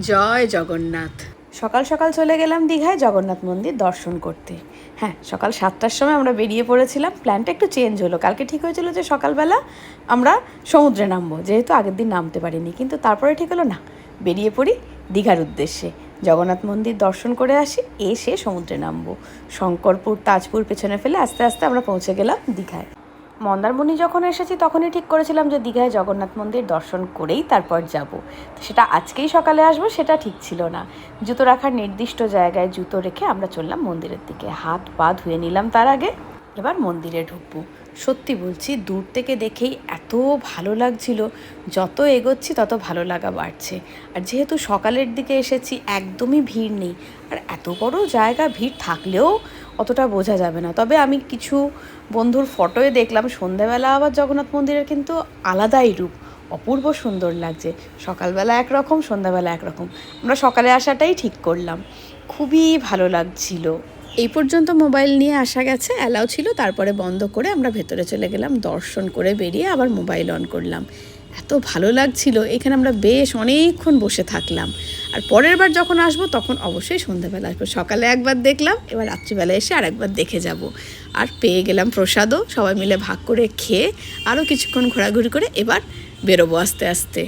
জয় জগন্নাথ। সকাল সকাল চলে গেলাম দীঘায় জগন্নাথ মন্দির দর্শন করতে। হ্যাঁ, সকাল 7টার সময় আমরা বেরিয়ে পড়েছিলাম। প্ল্যানটা একটু চেঞ্জ হলো। কালকে ঠিক হয়েছিল যে সকালবেলা আমরা সমুদ্রে নামবো, যেহেতু আগের দিন নামতে পারিনি। কিন্তু তারপরে ঠিক হলো না, বেরিয়ে পড়ি দীঘার উদ্দেশ্যে, জগন্নাথ মন্দির দর্শন করে আসি, এসে সমুদ্রে নামবো। শঙ্করপুর, তাজপুর পেছনে ফেলে আস্তে আস্তে আমরা পৌঁছে গেলাম দীঘায়। মন্দারমণি যখন এসেছি তখনই ঠিক করেছিলাম যে দীঘায় জগন্নাথ মন্দির দর্শন করেই তারপর যাব। সেটা আজকেই সকালে আসবো সেটা ঠিক ছিল না। জুতো রাখার নির্দিষ্ট জায়গায় জুতো রেখে আমরা চললাম মন্দিরের দিকে। হাত পা ধুয়ে নিলাম তার আগে, এবার মন্দিরে ঢুকবো। সত্যি বলছি, দূর থেকে দেখেই এত ভালো লাগছিল, যত এগোচ্ছি তত ভালো লাগা বাড়ছে। আর যেহেতু সকালের দিকে এসেছি, একদমই ভিড় নেই। আর এত বড় জায়গা, ভিড় থাকলেও অতটা বোঝা যাবে না। তবে আমি কিছু বন্ধুর ফটোয় দেখলাম সন্ধ্যাবেলা আবার জগন্নাথ মন্দিরের কিন্তু আলাদাই রূপ, অপূর্ব সুন্দর লাগছে। সকালবেলা একরকম, সন্ধ্যাবেলা একরকম। আমরা সকালে আসাটাই ঠিক করলাম, খুবই ভালো লাগছিল। এই পর্যন্ত মোবাইল নিয়ে আসা গেছে, অ্যালাউ ছিল। তারপরে বন্ধ করে আমরা ভেতরে চলে গেলাম, দর্শন করে বেরিয়ে আবার মোবাইল অন করলাম। এত ভালো লাগছিল, এখানে আমরা বেশ অনেকক্ষণ বসে থাকলাম। আর পরের বার যখন আসবো তখন অবশ্যই সন্ধ্যাবেলা আসবো। সকালে একবার দেখলাম, এবার রাত্রিবেলা এসে আর একবার দেখে যাব। আর পেয়ে গেলাম প্রসাদও, সবাই মিলে ভাগ করে খেয়ে আরও কিছুক্ষণ ঘোরাঘুরি করে এবার বেরোবো আস্তে আস্তে।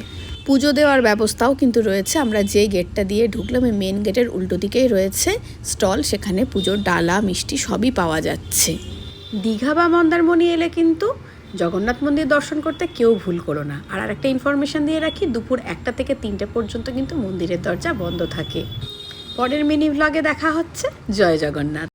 পুজো দেওয়ার ব্যবস্থাও কিন্তু রয়েছে। আমরা যে গেটটা দিয়ে ঢুকলাম, এই মেন গেটের উল্টো দিকেই রয়েছে স্টল, সেখানে পুজোর ডালা মিষ্টি সবই পাওয়া যাচ্ছে। দীঘা বা মন্দারমণি এলে কিন্তু জগন্নাথ মন্দির দর্শন করতে কেউ ভুল করো না। আর আরেকটা ইনফরমেশন দিয়ে রাখি, দুপুর 1টা থেকে 3টে পর্যন্ত কিন্তু মন্দিরের দরজা বন্ধ থাকে। পরের মিনি ভ্লগে দেখা হচ্ছে। জয় জগন্নাথ।